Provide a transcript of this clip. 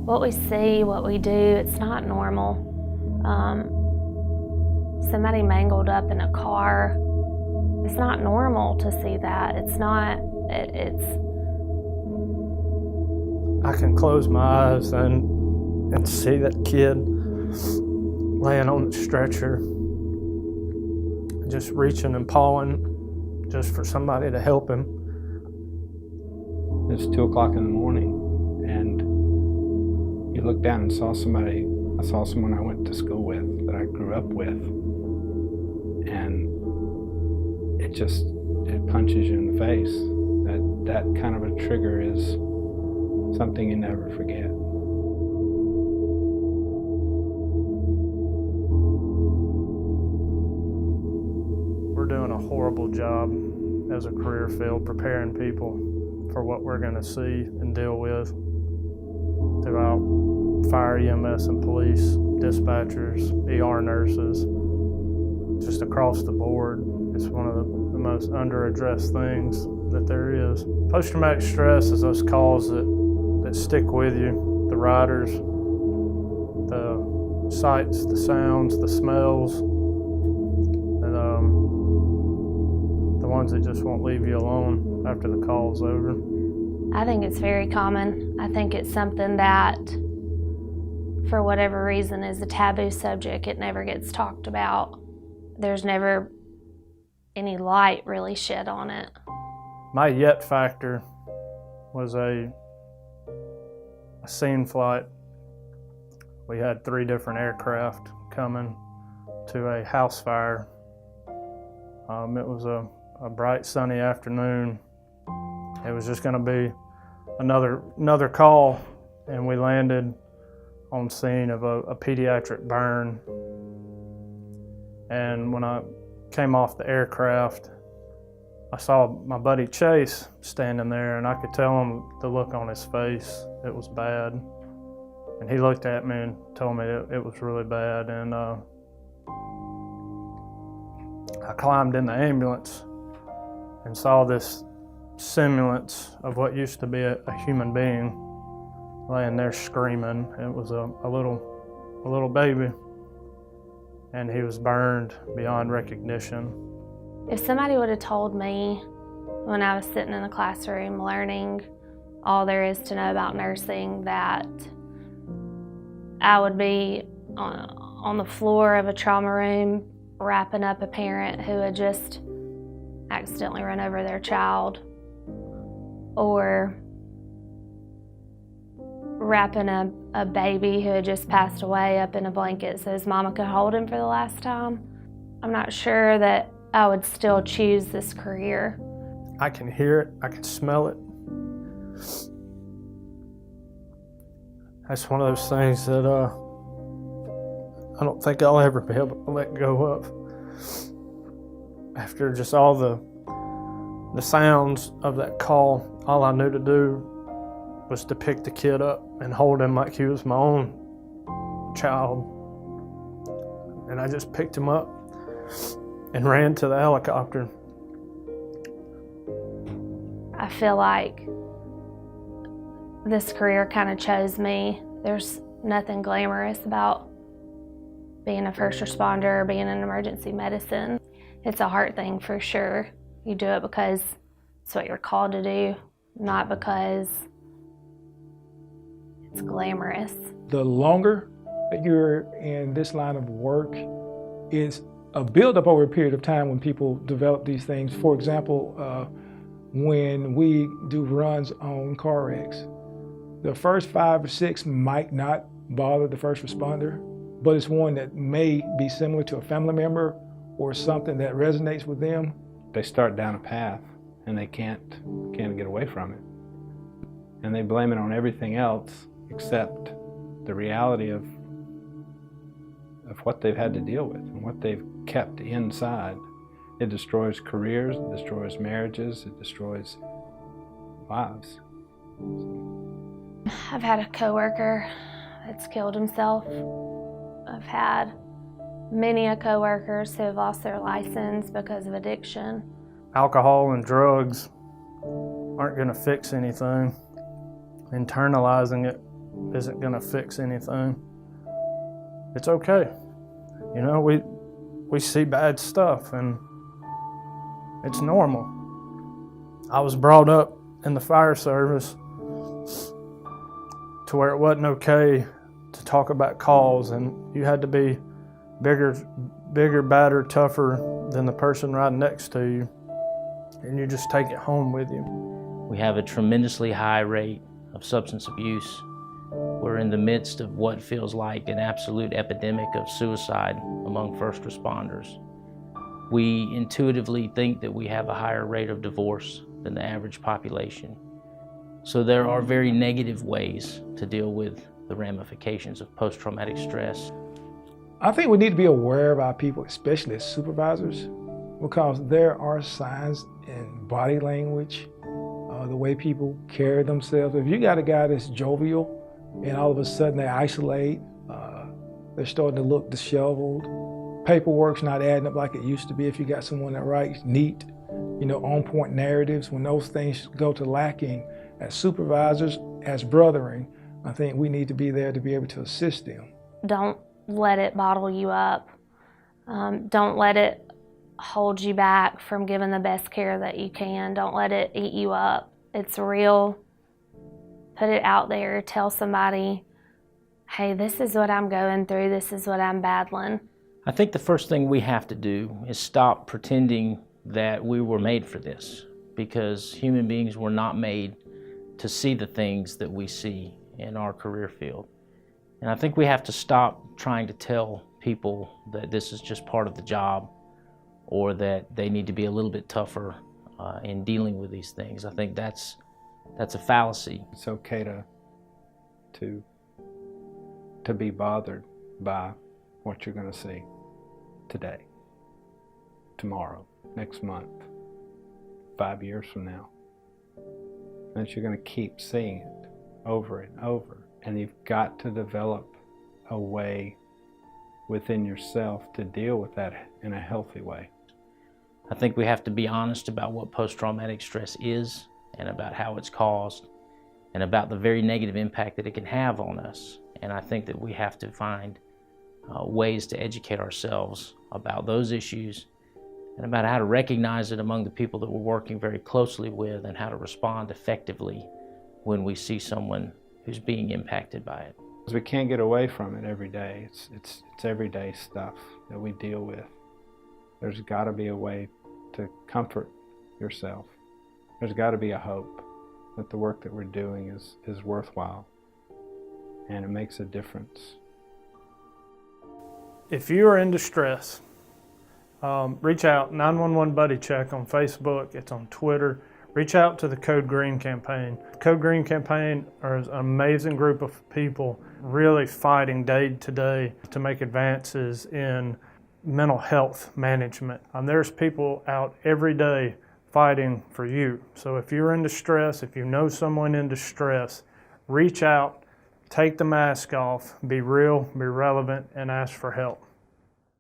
What we see, what we do, it's not normal. Somebody mangled up in a car, it's not normal to see that. It's not, I can close my eyes and see that kid laying on the stretcher, just reaching and pawing just for somebody to help him. It's 2 o'clock in the morning, and you look down and saw somebody. I saw someone I went to school with, that I grew up with, and it punches you in the face. That kind of a trigger is something you never forget. We're doing a horrible job as a career field preparing people for what we're going to see and deal with throughout fire, EMS, and police, dispatchers, ER nurses, just across the board. It's one of the most under-addressed things that there is. Post-traumatic stress is those calls that stick with you, the riders, the sights, the sounds, the smells, and the ones that just won't leave you alone after the call's over. I think it's very common. I think it's something that, for whatever reason, is a taboo subject. It never gets talked about. There's never any light really shed on it. My yet factor was a scene flight. We had 3 different aircraft coming to a house fire. It was a bright sunny afternoon. It was just going to be another call, and we landed on scene of a pediatric burn. And when I came off the aircraft, I saw my buddy Chase standing there, and I could tell him the look on his face. It was bad. And he looked at me and told me it was really bad. And I climbed in the ambulance and saw this semblance of what used to be a human being laying there screaming. It was a little baby, and he was burned beyond recognition. If somebody would have told me when I was sitting in the classroom learning all there is to know about nursing that I would be on the floor of a trauma room wrapping up a parent who had just accidentally run over their child, or wrapping a baby who had just passed away up in a blanket so his mama could hold him for the last time, I'm not sure that I would still choose this career. I can hear it, I can smell it. That's one of those things that I don't think I'll ever be able to let go of. After just all the sounds of that call, all I knew to do was to pick the kid up and hold him like he was my own child. And I just picked him up and ran to the helicopter. I feel like this career kind of chose me. There's nothing glamorous about being a first responder or being in emergency medicine. It's a heart thing for sure. You do it because it's what you're called to do, not because it's glamorous. The longer that you're in this line of work is a buildup over a period of time when people develop these things. For example, when we do runs on car wrecks, the first 5 or 6 might not bother the first responder, but it's one that may be similar to a family member or something that resonates with them. They start down a path and they can't get away from it. And they blame it on everything else except the reality of what they've had to deal with and what they've kept inside. It destroys careers, it destroys marriages, it destroys lives. I've had a coworker that's killed himself. I've had many coworkers who have lost their license because of addiction. Alcohol and drugs aren't going to fix anything. Internalizing it isn't gonna fix anything. It's okay. You know, we see bad stuff and it's normal. I was brought up in the fire service to where it wasn't okay to talk about calls, and you had to be bigger, badder, tougher than the person right next to you, and you just take it home with you. We have a tremendously high rate of substance abuse. We're in the midst of what feels like an absolute epidemic of suicide among first responders. We intuitively think that we have a higher rate of divorce than the average population. So there are very negative ways to deal with the ramifications of post-traumatic stress. I think we need to be aware of our people, especially as supervisors, because there are signs in body language, the way people carry themselves. If you got a guy that's jovial and all of a sudden they isolate, they're starting to look disheveled, paperwork's not adding up like it used to be. If you got someone that writes neat, on-point narratives, when those things go to lacking, as supervisors, as brethren, I think we need to be there to be able to assist them. Don't let it bottle you up. Don't let it hold you back from giving the best care that you can. Don't let it eat you up. It's real. Put it out there. Tell somebody, hey, this is what I'm going through. This is what I'm battling. I think the first thing we have to do is stop pretending that we were made for this, because human beings were not made to see the things that we see in our career field. And I think we have to stop trying to tell people that this is just part of the job or that they need to be a little bit tougher in dealing with these things. I think that's a fallacy. It's okay to be bothered by what you're going to see today, tomorrow, next month, 5 years from now. And you're going to keep seeing it over and over. And you've got to develop a way within yourself to deal with that in a healthy way. I think we have to be honest about what post-traumatic stress is and about how it's caused and about the very negative impact that it can have on us. And I think that we have to find ways to educate ourselves about those issues and about how to recognize it among the people that we're working very closely with and how to respond effectively when we see someone who's being impacted by it. We can't get away from it every day. It's everyday stuff that we deal with. There's got to be a way to comfort yourself. There's got to be a hope that the work that we're doing is worthwhile and it makes a difference. If you are in distress, reach out, 911 Buddy Check on Facebook, it's on Twitter. Reach out to the Code Green campaign. Code Green campaign are an amazing group of people really fighting day to day to make advances in mental health management. There's people out every day fighting for you. So if you're in distress, if you know someone in distress, reach out, take the mask off, be real, be relevant, and ask for help.